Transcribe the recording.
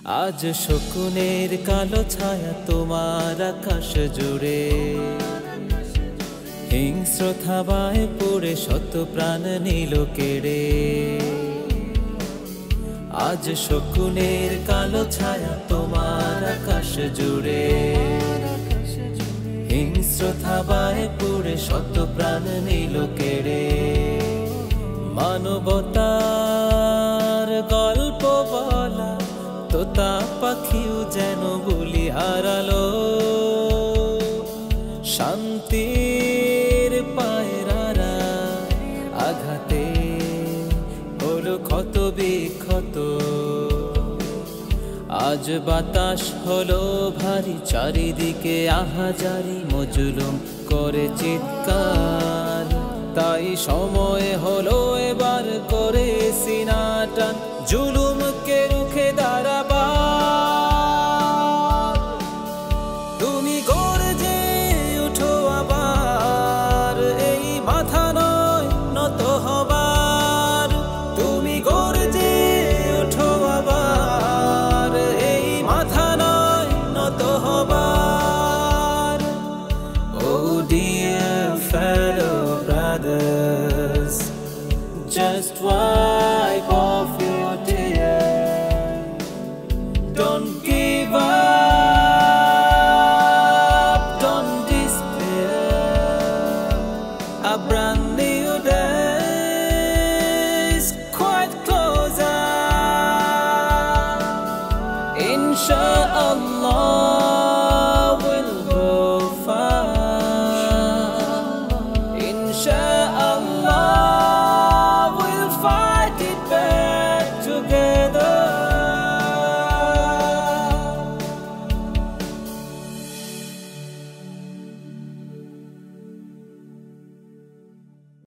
আজ শকুনের কালো ছায়া তোমার আকাশ জুড়ে, হিংস্র থাবায় পড়ে শত প্রাণ নিল কেড়ে। আজ শকুনের কালো ছায়া তোমার আকাশ জুড়ে, হিংস্র থাবায় পড়ে শত প্রাণ নিল কেড়ে। মানবতার গল্প বলা তোতা পাখিও যেন বলি হারালো, শান্তির পায়রারা আঘাতে হলো ক্ষত বিক্ষত। আজ বাতাস হলো ভারী, চারিদিকে আহাজারি মজলুম করে চিৎকার। তাই সময় হলো এবার করে সিনা টান, জুলুমকে রুখে দাঁড়াবার। তুমি গর্জে উঠো আবার, এই মাথা নয় নত হবার। তুমি গর্জে উঠো আবার, এই মাথা নয় নত হবার। Oh dear fellow brothers, just wipe off your tears. Don't give up, don't despair. A brand new day is quite closer. Inshallah.